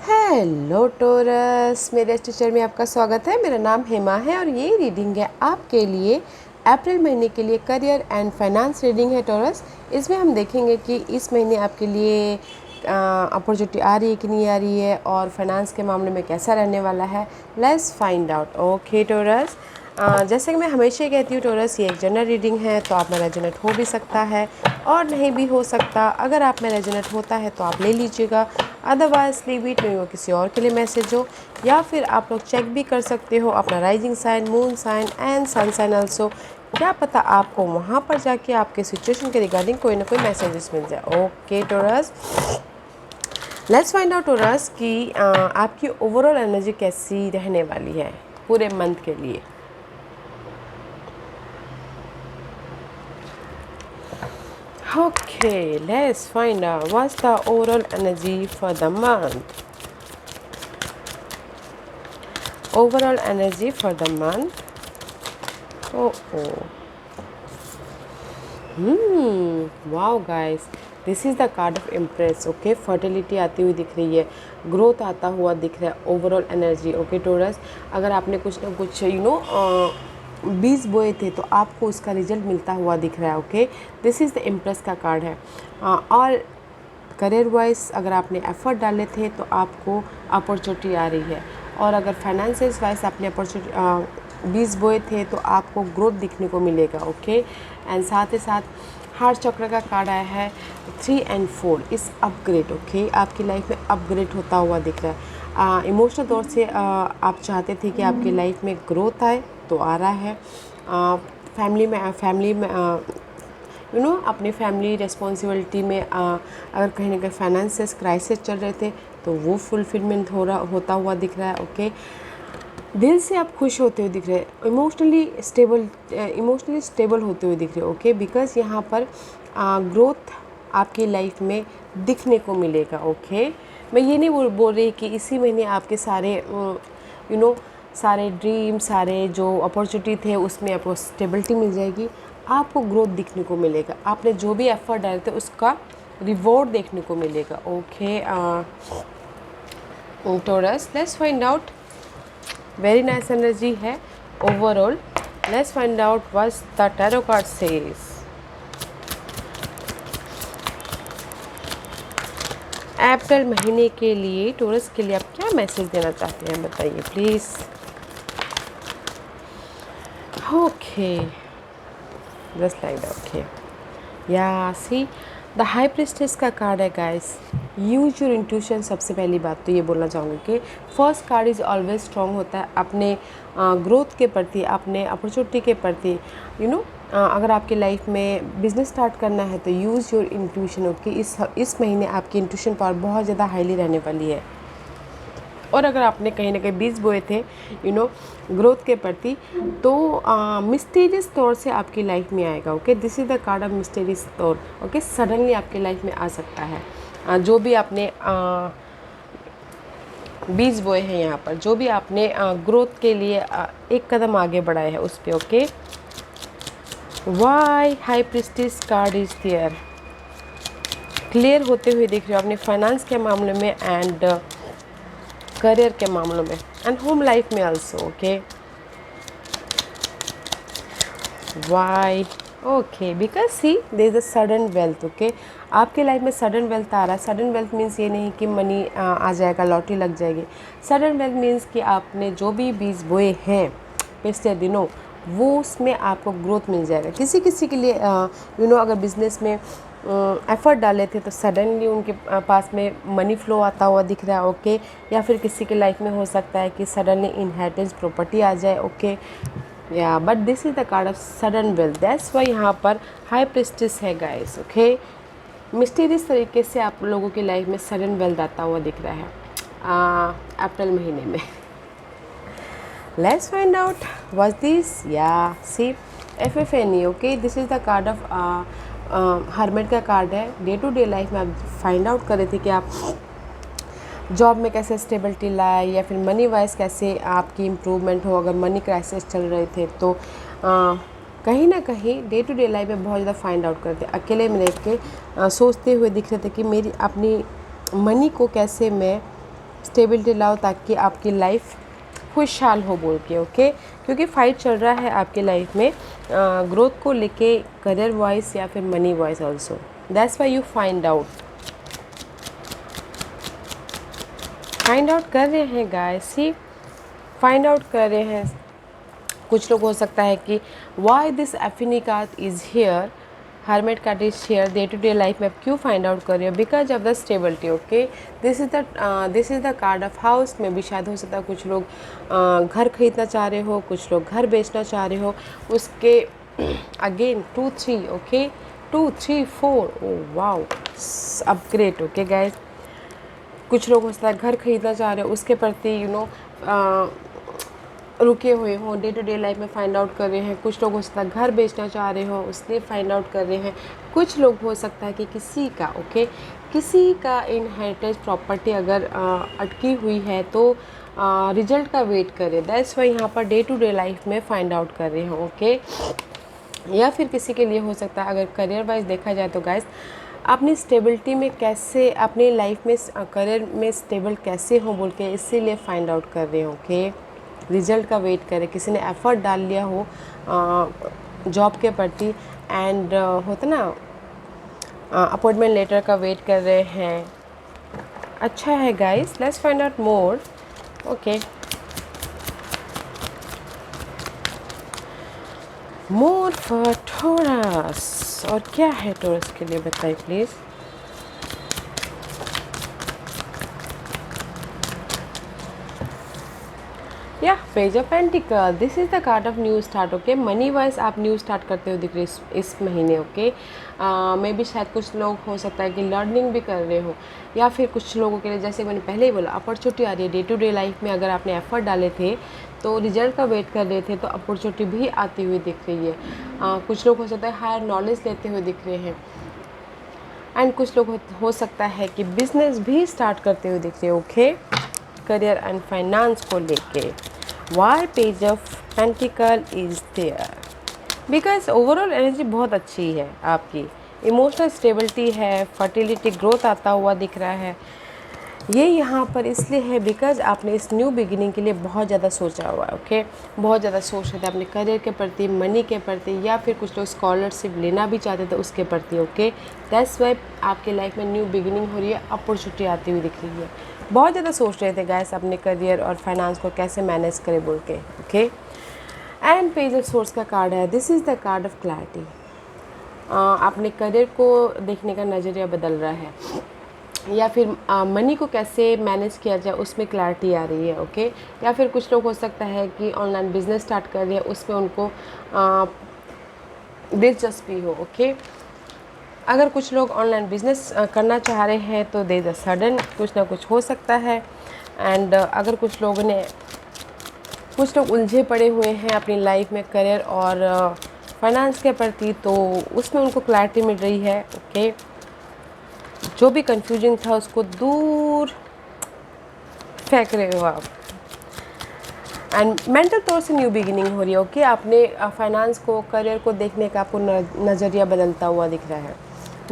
Hello torus, मेरे teacher में आपका स्वागत है। मेरा नाम हेमा है और ये रीडिंग है आपके लिए अप्रैल महीने के लिए करियर एंड फाइनेंस रीडिंग है टोरस। इसमें हम देखेंगे कि इस महीने आपके लिए अपॉर्चुनिटी आ रही है कि नहीं आ रही है और फाइनेंस के मामले में कैसा रहने वाला है। Let's find out. Okay Taurus, जैसे कि मैं हमेशा कहती हूँ टोरस, ये एक जनरल रीडिंग है तो आप में रेजोनेट हो भी सकता है और नहीं भी हो सकता। अगर आप में रेजोनेट होता है तो आप ले लीजिएगा, अदरवाइज लीव इट, नहीं वो किसी और के लिए मैसेज हो। या फिर आप लोग चेक भी कर सकते हो अपना rising sign, moon sign and sun sign also. क्या पता आपको वहाँ पर जाके आपके सिचुएशन के रिगार्डिंग कोई ना कोई मैसेजेस मिल जाए। Okay Taurus, let's find out Taurus कि आपकी ओवरऑल एनर्जी कैसी रहने वाली है पूरे मंथ के लिए। Okay, let's find out what's the overall energy for the month. Overall energy for the month. Wow guys, this is the card of Empress. Okay, fertility आती हुई दिख रही है, growth आता हुआ दिख रहा है, overall energy. Okay टोरस, अगर आपने कुछ ना कुछ बीज बोए थे तो आपको उसका रिजल्ट मिलता हुआ दिख रहा है। Okay, this is the impress का कार्ड है। और करियर वाइज अगर आपने एफर्ट डाले थे तो आपको अपॉर्चुनिटी आ रही है, और अगर फाइनेंशियल वाइज आपने अपॉर्चुनिटी बीज बोए थे तो आपको ग्रोथ दिखने को मिलेगा। ओके, एंड साथ ही साथ हार्ट चक्र का कार्ड आया है 3 and 4 इस अपग्रेड। ओके, आपकी लाइफ में अपग्रेड होता हुआ दिख रहा है। इमोशनल तौर से आप चाहते थे कि आपकी लाइफ में ग्रोथ आए तो आ रहा है। फैमिली में अपनी फैमिली रिस्पॉन्सिबिलिटी में अगर कहीं ना कहीं फाइनेंशियल क्राइसिस चल रहे थे तो वो फुलफिलमेंट होता हुआ दिख रहा है। ओके, दिल से आप खुश होते हुए दिख रहे हैं, इमोशनली स्टेबल होते हुए दिख रहे हो। ओके, बिकॉज यहाँ पर ग्रोथ आपकी लाइफ में दिखने को मिलेगा। ओके, मैं ये नहीं बोल रही कि इसी महीने आपके सारे सारे ड्रीम, सारे जो अपॉर्चुनिटी थे उसमें आपको स्टेबिलिटी मिल जाएगी, आपको ग्रोथ दिखने को मिलेगा, आपने जो भी एफर्ट डाले थे उसका रिवॉर्ड देखने को मिलेगा। Okay Taurus, let's find out. Very nice energy है overall. Let's find out what the tarot card says. April महीने के लिए टोरस के लिए आप क्या मैसेज देना चाहते हैं, बताइए please. Okay, just like that. Okay, या सी द हाई प्रिस्टेस का कार्ड है गाइस। Use your intuition. सबसे पहली बात तो ये बोलना चाहूँगी कि first card is always strong होता है अपने ग्रोथ के प्रति, अपने अपॉर्चुनिटी के प्रति। अगर आपकी लाइफ में बिजनेस स्टार्ट करना है तो यूज़ योर इंट्यूशन। ओके, इस महीने आपकी इंट्यूशन पावर बहुत ज़्यादा हाईली रहने वाली है। और अगर आपने कहीं ना कहीं बीज बोए थे ग्रोथ के प्रति तो मिस्टीरियस तौर से आपकी लाइफ में आएगा। Okay, this is the card of mysterious तौर। ओके, सडनली आपकी लाइफ में आ सकता है। जो भी आपने बीज बोए हैं, यहाँ पर जो भी आपने ग्रोथ के लिए एक कदम आगे बढ़ाए हैं उस पर। Okay, why high priestess card is there. Clear होते हुए दिख रहे हो अपने फाइनेंस के मामले में एंड करियर के मामलों में एंड होम लाइफ में also. Okay, why? Okay, because see there is a sudden wealth. Okay, आपके लाइफ में सडन वेल्थ आ रहा है। सडन वेल्थ मीन्स ये नहीं कि मनी आ जाएगा, लॉटरी लग जाएगी। सडन वेल्थ मीन्स कि आपने जो भी बीज बोए हैं पिछले दिनों वो उसमें आपको ग्रोथ मिल जाएगा। किसी किसी के लिए अगर बिजनेस में एफर्ट डाले थे तो सडनली उनके पास में मनी फ्लो आता हुआ दिख रहा है। ओके, या फिर किसी के लाइफ में हो सकता है कि सडनली इनहेरिटेंस प्रॉपर्टी आ जाए। ओके, या but this is the card of sudden wealth, that's why यहाँ पर हाई प्रिस्टिस है गाइस। ओके, मिस्टीरियस तरीके से आप लोगों की लाइफ में सडन वेल्थ आता हुआ दिख रहा है अप्रैल महीने में। Let's find out what this. या सी FFNE। Okay, this is the card of hermit का कार्ड है। डे टू डे लाइफ में आप फाइंड आउट कर रहे थे कि आप जॉब में कैसे स्टेबिलिटी लाए या फिर मनी वाइज कैसे आपकी इम्प्रूवमेंट हो। अगर मनी क्राइसिस चल रहे थे तो कहीं ना कहीं डे टू डे लाइफ में बहुत ज़्यादा फाइंड आउट करते, अकेले में रह के सोचते हुए दिख रहे थे कि मेरी अपनी मनी को कैसे मैं स्टेबिलिटी लाओ ताकि आपकी लाइफ खुशहाल हो बोल के, ओके। क्योंकि फाइट चल रहा है आपकी लाइफ में ग्रोथ को लेके, करियर वाइज या फिर money wise also. That's why you find out कर रहे हैं गाइस, ही फाइंड आउट कर रहे हैं। कुछ लोग हो सकता है कि वाई दिस एफिनी card is here, hermit card is here, day to day life में आप क्यों फाइंड आउट कर रहे हो, because of the stability, okay. This is the card of house में भी शायद हो सकता है कुछ लोग घर खरीदना चाह रहे हो, कुछ लोग घर बेचना चाह रहे हो, उसके again 2 3, okay, 2 3 4, oh wow, upgrade, okay guys. कुछ लोग हो सकता है घर खरीदना चाह रहे हो, उसके प्रति रुके हुए हों, डे टू डे लाइफ में फाइंड आउट कर रहे हैं। कुछ लोग हो सकता है घर बेचना चाह रहे हो, उसलिए फाइंड आउट कर रहे हैं। कुछ लोग हो सकता है कि किसी का, ओके, किसी का इनहेरिटेंस प्रॉपर्टी अगर अटकी हुई है तो रिजल्ट का वेट करें। दैट्स वाई यहाँ पर डे टू डे लाइफ में फाइंड आउट कर रहे हैं, ओके। या फिर किसी के लिए हो सकता है अगर करियर वाइज देखा जाए तो गाइस, अपनी स्टेबिलिटी में कैसे, अपनी लाइफ में करियर में स्टेबल कैसे हो बोल के इसीलिए फाइंड आउट कर रहे हो, ओके। रिजल्ट का वेट करें, किसी ने एफर्ट डाल लिया हो जॉब के प्रति एंड होता ना अपॉइंटमेंट लेटर का वेट कर रहे हैं। अच्छा है guys, let's find out more, okay. More for taurus, और क्या है टॉरस के लिए बताइए प्लीज़। या page of pentacle, this is the card of new start, okay. Money wise आप न्यू स्टार्ट करते हो दिख रहे इस महीने, ओके। मे भी शायद कुछ लोग हो सकता है कि लर्निंग भी कर रहे हो, या फिर कुछ लोगों के लिए जैसे मैंने पहले ही बोला अपॉर्चुनिटी आ रही है। डे टू डे लाइफ में अगर आपने एफर्ट डाले थे तो रिजल्ट का वेट कर रहे थे तो अपॉर्चुनिटी भी आती हुई दिख रही है। कुछ लोग हो सकता है हायर नॉलेज लेते हुए दिख रहे हैं, एंड कुछ लोग हो सकता है कि बिजनेस भी स्टार्ट करते हुए दिख रहे हैं, ओके। करियर एंड फाइनेंस को लेके why page of pentacle is there, because overall energy बहुत अच्छी है आपकी, इमोशनल स्टेबिलिटी है, फर्टिलिटी ग्रोथ आता हुआ दिख रहा है। ये यहाँ पर इसलिए है बिकॉज आपने इस न्यू बिगिनिंग के लिए बहुत ज़्यादा सोचा हुआ है, ओके। बहुत ज़्यादा सोच रहे थे अपने करियर के प्रति, मनी के प्रति, या फिर कुछ लोग स्कॉलरशिप लेना भी चाहते थे उसके प्रति, ओके। दैट्स वाई आपके लाइफ में न्यू बिगिनिंग हो रही है, अपॉर्चुनिटी आती हुई दिख रही है। बहुत ज़्यादा सोच रहे थे गाइस अपने करियर और फाइनेंस को कैसे मैनेज करें बोल के, okay. And page of source का कार्ड है, this is the card of clarity. अपने करियर को देखने का नज़रिया बदल रहा है, या फिर मनी को कैसे मैनेज किया जाए उसमें क्लैरिटी आ रही है, ओके। या फिर कुछ लोग हो सकता है कि ऑनलाइन बिजनेस स्टार्ट कर रहे हैं, उसमें उनको दिलचस्पी हो, ओके। अगर कुछ लोग ऑनलाइन बिजनेस करना चाह रहे हैं तो देयर इज सडन कुछ ना कुछ हो सकता है। एंड अगर कुछ लोग उलझे पड़े हुए हैं अपनी लाइफ में करियर और फाइनेंस के प्रति, तो उसमें उनको क्लैरिटी मिल रही है, ओके। जो भी कंफ्यूजिंग था उसको दूर फेंक रहे हो आप, एंड मेंटल तौर से न्यू बिगिनिंग हो रही है, ओके। अपने फाइनेंस को, करियर को देखने का आपको नज़रिया बदलता हुआ दिख रहा है।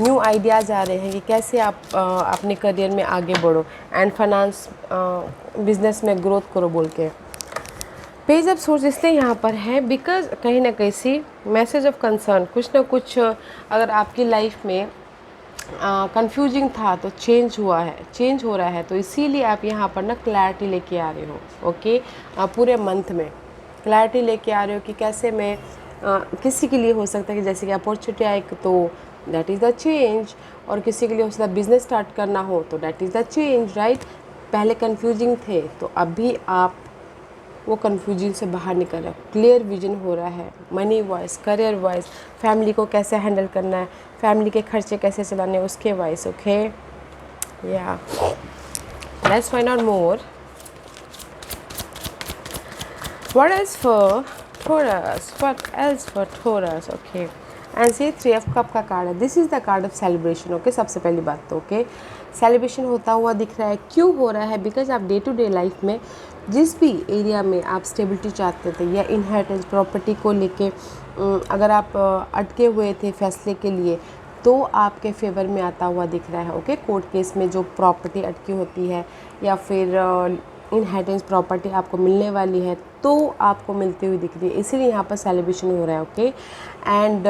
न्यू आइडियाज़ आ रहे हैं कि कैसे आप अपने करियर में आगे बढ़ो एंड फाइनेंस बिजनेस में ग्रोथ करो बोल के। पेज ऑफ सोर्स इसलिए यहाँ पर है बिकॉज कहीं ना कहीं सी मैसेज ऑफ कंसर्न, कुछ ना कुछ अगर आपकी लाइफ में कंफ्यूजिंग था तो चेंज हो रहा है, तो इसीलिए आप यहाँ पर ना क्लैरिटी लेके आ रहे हो, ओके। पूरे मंथ में क्लैरिटी लेके आ रहे हो कि कैसे मैं किसी के लिए हो सकता है कि जैसे कि अपॉर्चुनिटी आए तो दैट इज़ द चेंज, और किसी के लिए हो सकता है बिजनेस स्टार्ट करना हो तो that is the change, right. पहले कंफ्यूजिंग थे तो अभी आप वो कंफ्यूजन से बाहर निकल रहा है, क्लियर विजन हो रहा है, money wise, career wise, family को कैसे हैंडल करना है, फैमिली के खर्चे कैसे चलाने हैं उसके वाइज, ओके। या let's find out more what else for Taurus, what else for Taurus, okay। And see 3 of cup का कार्ड है, this is the card of celebration, okay. सबसे पहली बात तो ओके, सेलिब्रेशन होता हुआ दिख रहा है। क्यों हो रहा है? बिकॉज आप डे टू डे लाइफ में जिस भी एरिया में आप स्टेबिलिटी चाहते थे या इनहेरिटेंस प्रॉपर्टी को लेके अगर आप अटके हुए थे फैसले के लिए, तो आपके फेवर में आता हुआ दिख रहा है। ओके, कोर्ट केस में जो प्रॉपर्टी अटकी होती है या फिर इनहेरिटेंस प्रॉपर्टी आपको मिलने वाली है तो आपको मिलती हुई दिख रही है, इसीलिए यहाँ पर सेलिब्रेशन हो रहा है। ओके, एंड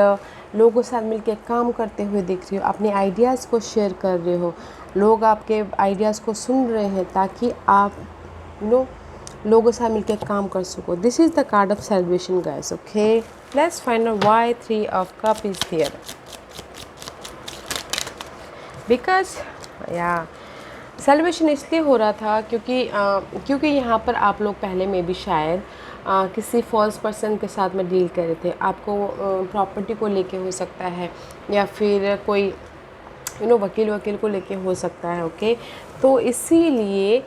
लोगों के साथ मिलकर काम करते हुए दिख रही हो, अपने आइडियाज़ को शेयर कर रहे हो, लोग आपके आइडियाज़ को सुन रहे हैं ताकि आप लोगों के साथ मिलकर काम कर सको। This is the card of celebration guys. Okay, let's find out why 3 of cup is here. Because celebration इसलिए हो रहा था क्योंकि यहाँ पर आप लोग पहले में भी शायद किसी फॉल्स पर्सन के साथ में डील कर रहे थे। आपको प्रॉपर्टी को लेके हो सकता है या फिर कोई वकील को लेके हो सकता है। ओके, तो इसीलिए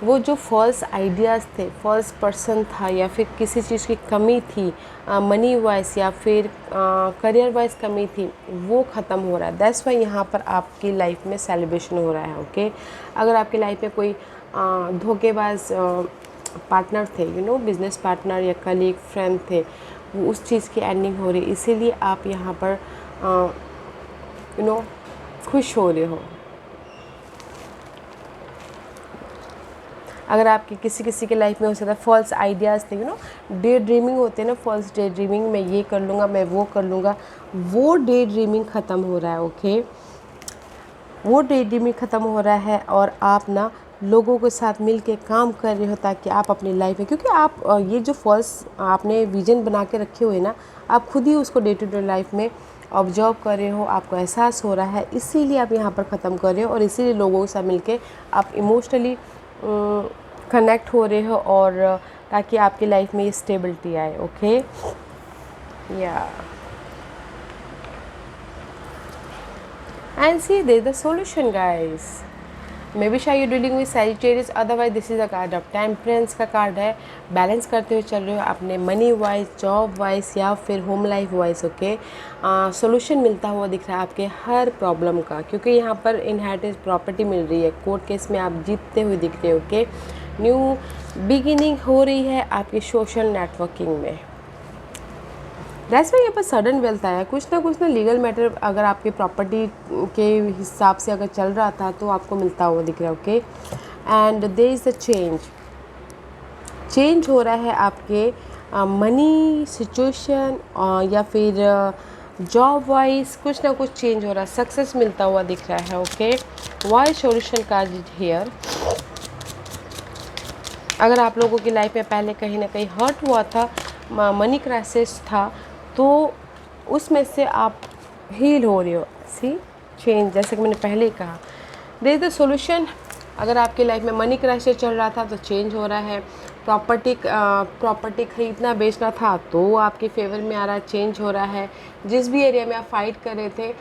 वो जो फॉल्स आइडियाज़ थे, फॉल्स पर्सन था या फिर किसी चीज़ की कमी थी, मनी वाइज या फिर करियर वाइज कमी थी, वो ख़त्म हो रहा है। दैट्स वाई यहाँ पर आपकी लाइफ में सेलिब्रेशन हो रहा है। ओके, अगर आपकी लाइफ में कोई धोखेबाज पार्टनर थे, बिजनेस पार्टनर या कलीग फ्रेंड थे, वो उस चीज़ की एंडिंग हो रही है, इसीलिए आप यहाँ पर खुश हो रहे हो। अगर आपकी किसी के लाइफ में हो सकता है फॉल्स आइडियाज़ थे, डे ड्रीमिंग होते हैं ना, फॉल्स डे ड्रीमिंग, मैं ये कर लूँगा, मैं वो कर लूँगा, वो डे ड्रीमिंग ख़त्म हो रहा है। ओके, वो डे ड्रीमिंग ख़त्म हो रहा है और आप लोगों के साथ मिल के काम कर रहे हो ताकि आप अपनी लाइफ में, क्योंकि आप ये जो फॉल्स आपने विजन बना के रखे हुए ना, आप खुद ही उसको डे टू डे लाइफ में ऑब्जर्व कर रहे हो, आपको एहसास हो रहा है, इसीलिए आप यहाँ पर ख़त्म कर रहे हो और इसीलिए लोगों के साथ मिल के आप इमोशनली कनेक्ट हो रहे हो और ताकि आपकी लाइफ में ये स्टेबिलिटी आए। ओके, या and see there is the solution guys. Maybe शायद you dealing with Sagittarius, otherwise this is a card of temperance का कार्ड है। बैलेंस करते हुए चल रहे हो अपने मनी वाइज, जॉब वाइज या फिर home life wise. Okay, solution मिलता हुआ दिख रहा है आपके हर प्रॉब्लम का, क्योंकि यहाँ पर इनहेरिटेंस प्रॉपर्टी मिल रही है, कोर्ट केस में आप जीतते हुए दिख रहे हो। ओके, न्यू बिगिनिंग हो रही है आपकी सोशल नेटवर्किंग में। दैट्स वाई यहाँ पर सडन वेल्थ आया, कुछ ना लीगल मैटर अगर आपकी प्रॉपर्टी के हिसाब से अगर चल रहा था तो आपको मिलता हुआ दिख रहा है। Okay, and there is the change हो रहा है आपके मनी सिचुएशन या फिर जॉब वाइज, कुछ ना कुछ चेंज हो रहा है, सक्सेस मिलता हुआ दिख रहा है। Okay, why solution card is here. अगर आप लोगों की लाइफ में पहले कहीं ना कहीं हर्ट हुआ था, मनी क्राइसिस था, तो उसमें से आप हील हो रहे हो। सी चेंज, जैसे कि मैंने पहले ही कहा, देयर इज द सॉल्यूशन। अगर आपकी लाइफ में मनी क्राइसिस चल रहा था तो चेंज हो रहा है, प्रॉपर्टी खरीदना बेचना था तो आपके फेवर में आ रहा है, चेंज हो रहा है। जिस भी एरिया में आप फाइट कर रहे थे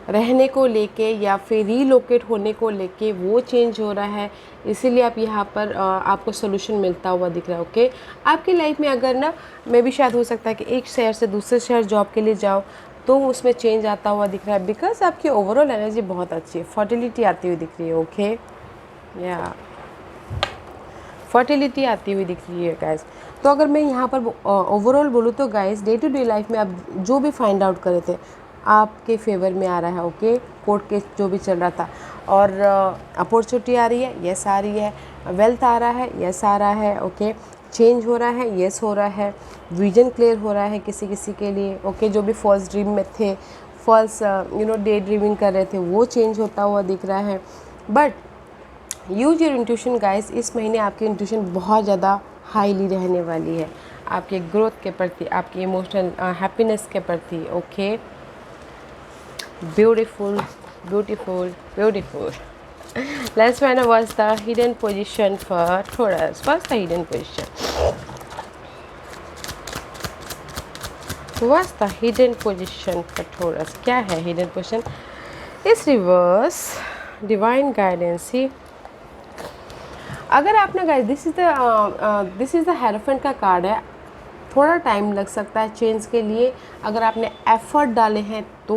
रहने को लेके या फिर रीलोकेट होने को लेके, वो चेंज हो रहा है, इसीलिए आप यहाँ पर आपको सोल्यूशन मिलता हुआ दिख रहा है। ओके, आपकी लाइफ में अगर मे भी शायद हो सकता है कि एक शहर से दूसरे शहर जॉब के लिए जाओ तो उसमें चेंज आता हुआ दिख रहा है, बिकॉज आपकी ओवरऑल एनर्जी बहुत अच्छी है, फर्टिलिटी आती हुई दिख रही है। ओके, या फर्टिलिटी आती हुई दिख रही है गाइस। तो अगर मैं यहाँ पर ओवरऑल बोलूँ तो guys, day to day life में आप जो भी फाइंड आउट करे थे आपके फेवर में आ रहा है। ओके, कोर्ट केस जो भी चल रहा था, और अपॉर्चुनिटी आ रही है, यस आ रही है, वेल्थ आ रहा है, यस आ रहा है। ओके, चेंज हो रहा है, यस हो रहा है, विजन क्लियर हो रहा है किसी के लिए। ओके, जो भी फॉल्स ड्रीम में थे, फॉल्स डे ड्रीमिंग कर रहे थे, वो चेंज होता हुआ दिख रहा है। But use your intuition guys, इस महीने आपकी इंट्यूशन बहुत ज़्यादा हाईली रहने वाली है आपके ग्रोथ के प्रति, आपकी इमोशनल हैप्पीनेस के प्रति। Okay, beautiful. Let's find out what's the hidden position for Taurus. What's the hidden position? What's the hidden position for Taurus? क्या है hidden position? इस रिवर्स डिवाइन गाइडेंस ही, अगर आपने guys, this is the hierophant का card है, थोड़ा time लग सकता है चेंज के लिए। अगर आपने एफर्ट डाले हैं तो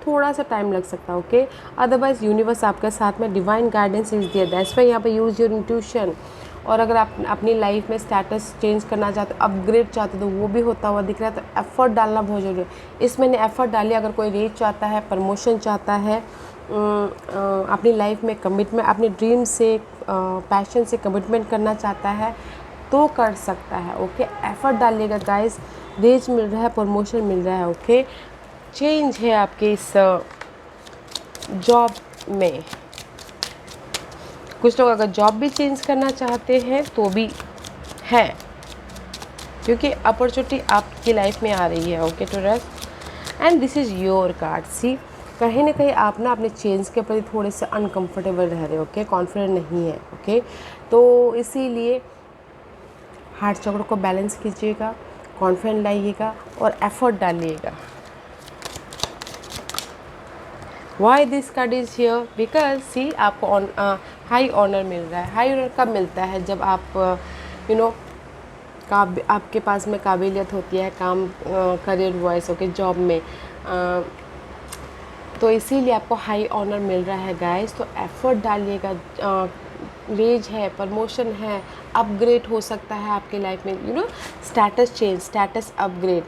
थोड़ा सा टाइम लग सकता है। ओके, अदरवाइज यूनिवर्स आपके साथ में, divine guidance is there. That's why यहाँ पे यूज योर इंट्यूशन। और अगर आप अपनी लाइफ में स्टेटस चेंज करना चाहते हो, अपग्रेड चाहते हो, तो वो भी होता हुआ दिख रहा है। तो एफ़र्ट डालना बहुत ज़रूरी है। इसमें ने एफ़र्ट डालिए। अगर कोई रेज चाहता है, प्रमोशन चाहता है, अपनी लाइफ में कमिटमेंट, अपने ड्रीम से, पैशन से कमिटमेंट करना चाहता है, तो कर सकता है। ओके, एफ़र्ट डालिएगा गाइस। रेज मिल रहा है, प्रमोशन मिल रहा है। ओके, चेंज है आपके इस जॉब में। कुछ लोग अगर जॉब भी चेंज करना चाहते हैं तो भी है, क्योंकि अपॉर्चुनिटी आपकी लाइफ में आ रही है। Okay Taurus, and this is your card. See, कहीं ना कहीं आप ना अपने चेंज के प्रति थोड़े से अनकंफर्टेबल रह रहे हो। ओके, कॉन्फिडेंट नहीं है। ओके, तो इसीलिए हार्ट चक्र को बैलेंस कीजिएगा, कॉन्फिडेंट लाइएगा और एफर्ट डालिएगा। Why this card is here? Because see, आपको हाई ऑनर मिल रहा है। हाई ऑनर कब मिलता है? जब आप आपके पास में काबिलियत होती है काम, करियर वाइज, ओके, जॉब में, तो इसीलिए आपको हाई ऑनर मिल रहा है गाइस। तो एफर्ट डालिएगा। रेज है, प्रमोशन है, अपग्रेड हो सकता है आपके लाइफ में, स्टेटस चेंज, स्टेटस अपग्रेड।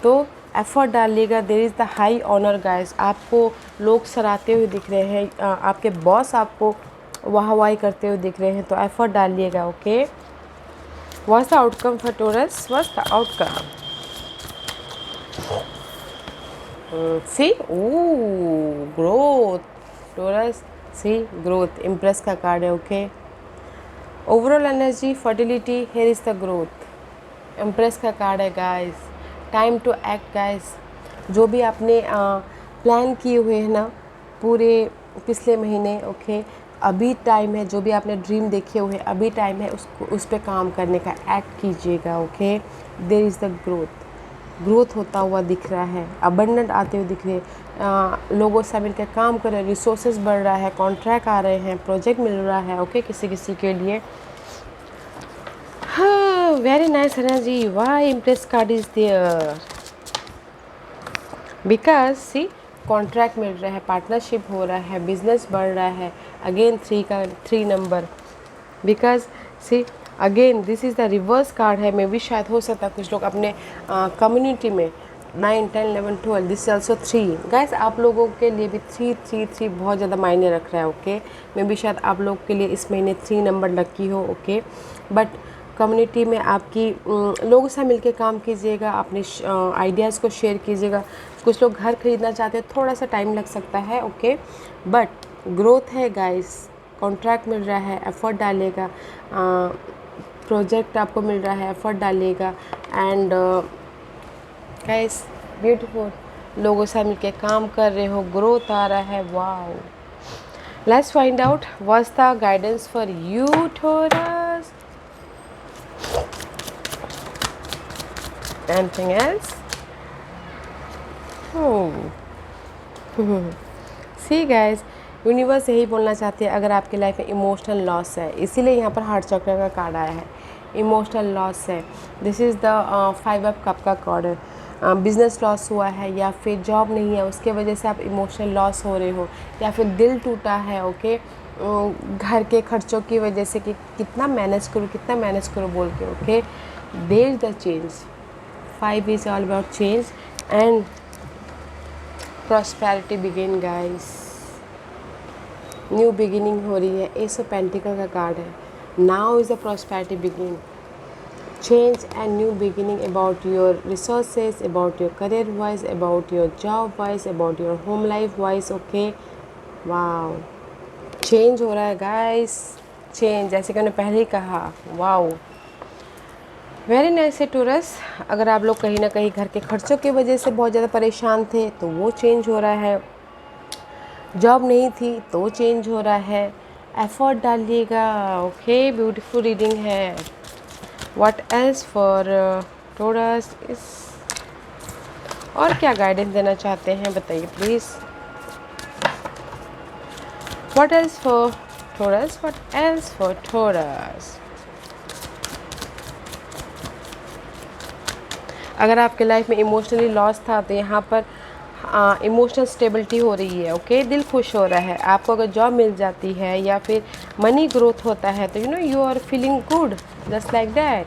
तो एफर्ट डालिएगा। There is the high honour guys. आपको लोग सराहते हुए दिख रहे हैं, आपके बॉस आपको वाहवाही करते हुए दिख रहे हैं। तो एफर्ट डालिएगा। Okay, what's the outcome for Taurus? What's the outcome? See, growth. Taurus, see, growth, empress का कार्ड है। Okay, overall energy, fertility, here is the growth. Empress का कार्ड है guys. Time to act guys. जो भी आपने plan किए हुए हैं ना पूरे पिछले महीने, ओके, अभी टाइम है। जो भी आपने ड्रीम देखे हुए हैं, अभी टाइम है उस पर काम करने का। एक्ट कीजिएगा। Okay, there is the growth. Growth होता हुआ दिख रहा है, अबंडेंट आते हुए दिख रहे हैं, लोगों से मिलकर काम कर रहे हैं, रिसोर्सेज बढ़ रहा है, कॉन्ट्रैक्ट आ रहे हैं, प्रोजेक्ट मिल रहा है। ओके, किसी किसी के लिए। हाँ, very nice energy. Why Empress card is there? Because see, contract मिल रहा है, पार्टनरशिप हो रहा है, बिजनेस बढ़ रहा है। Again 3 number. Because see, again this is the reverse card है। मे भी शायद हो सकता है कुछ लोग अपने कम्युनिटी में 9, 10, 11, 12, दिस इज ऑल्सो 3 गाइस। आप लोगों के लिए भी 3 बहुत ज़्यादा मायने रख रहा है। ओके, मे भी शायद आप लोग के लिए इस महीने 3 नंबर लकी हो। ओके, बट कम्युनिटी में आपकी लोगों से मिलकर काम कीजिएगा, अपने आइडियाज़ को शेयर कीजिएगा। कुछ लोग घर खरीदना चाहते हैं, थोड़ा सा टाइम लग सकता है। ओके, बट ग्रोथ है गाइस। कॉन्ट्रैक्ट मिल रहा है, एफर्ट डालिएगा। प्रोजेक्ट आपको मिल रहा है, एफर्ट डालिएगा। एंड गाइस, ब्यूटीफुल, लोगों से मिलके काम कर रहे हो, ग्रोथ आ रहा है। Wow, let's find out what's the guidance for you taurus. Anything else? See guys, universe यही बोलना चाहती है, अगर आपकी लाइफ में इमोशनल लॉस है, इसीलिए यहाँ पर हार्ट चक्र का कार्ड आया है। इमोशनल लॉस है, this is the 5 of cup का कार्ड है। बिजनेस लॉस हुआ है, या फिर जॉब नहीं है, उसके वजह से आप इमोशनल लॉस हो रहे हो, या फिर दिल टूटा है। ओके, घर के खर्चों की वजह से कि कितना मैनेज करूँ बोल के। Okay, there is the change. 5 is all about change and prosperity begin guys. New beginning हो रही है। एस ऑफ पेंटिकल का कार्ड है। Now is the prosperity begin. Change and new beginning about your resources, about your career wise, about your job wise, about your home life wise. Okay, wow, change हो रहा है guys. Change, जैसे कि मैंने पहले ही कहा, wow, very nice है taurus. अगर आप लोग कहीं ना कहीं घर के खर्चों की वजह से बहुत ज़्यादा परेशान थे, तो वो चेंज हो रहा है। जॉब नहीं थी तो चेंज हो रहा है। एफर्ट डालिएगा। ओके, ब्यूटीफुल रीडिंग है। व्हाट एल्स फॉर टॉरस इस, और क्या गाइडेंस देना चाहते हैं बताइए please. What else for taurus? What else for taurus? अगर आपके लाइफ में इमोशनली लॉस था, तो यहाँ पर इमोशनल स्टेबिलिटी हो रही है, ओके, दिल खुश हो रहा है। आपको अगर जॉब मिल जाती है या फिर मनी ग्रोथ होता है तो you are feeling good just like that.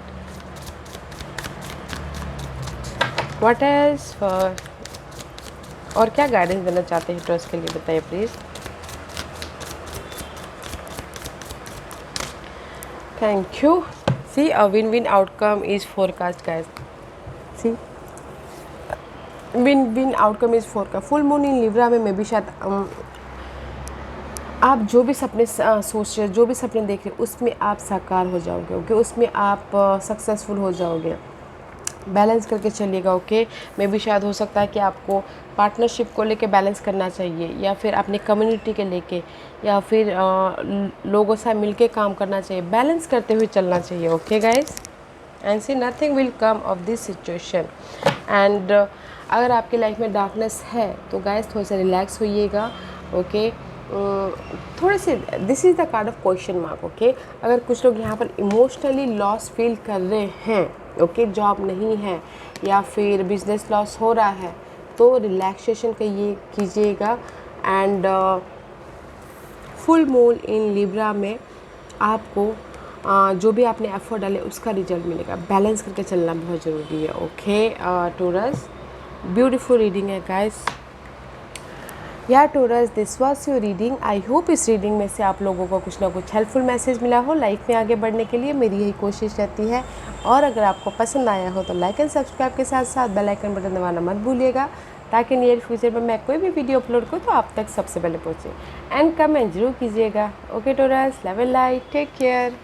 What else for, और क्या गाइडेंस देना चाहते हैं ट्रस्ट के लिए, बताइए please. Thank you. See a win win outcome is forecast guys, see win win outcome is forecast. Full moon in Libra में मैं भी शायद आप जो भी सपने सोच रहे, जो भी सपने देख रहे, उसमें आप साकार हो जाओगे, ओके, उसमें आप सक्सेसफुल हो जाओगे। बैलेंस करके चलिएगा, ओके। मे भी शायद हो सकता है कि आपको पार्टनरशिप को लेके बैलेंस करना चाहिए, या फिर अपनी कम्युनिटी के लेके, या फिर लोगों से मिलके काम करना चाहिए। बैलेंस करते हुए चलना चाहिए, okay guys. And see nothing will come of this situation. And अगर आपकी लाइफ में डार्कनेस है तो गाइस थोड़ा सा रिलैक्स होइएगा, ओके। थोड़े से this is the card of question mark, okay. अगर कुछ लोग यहाँ पर इमोशनली लॉस फील कर रहे हैं, ओके, जॉब नहीं है या फिर बिजनेस लॉस हो रहा है, तो रिलैक्सेशन कीजिएगा। And full moon in Libra में आपको जो भी आपने एफर्ट डाले उसका रिजल्ट मिलेगा। बैलेंस करके चलना बहुत ज़रूरी है, ओके टोरस। ब्यूटीफुल रीडिंग है गाइस। या Taurus, this was your reading. I hope इस रीडिंग में से आप लोगों को कुछ ना कुछ हेल्पफुल मैसेज मिला हो लाइफ में आगे बढ़ने के लिए। मेरी यही कोशिश रहती है। और अगर आपको पसंद आया हो तो लाइक एंड सब्सक्राइब के साथ साथ बेल आइकन बटन दबाना मत भूलिएगा, ताकि नियर फ्यूचर में मैं कोई भी वीडियो अपलोड करूँ तो आप तक सबसे पहले पहुँचे। एंड कमेंट जरूर कीजिएगा, okay Taurus. Love and light, take care.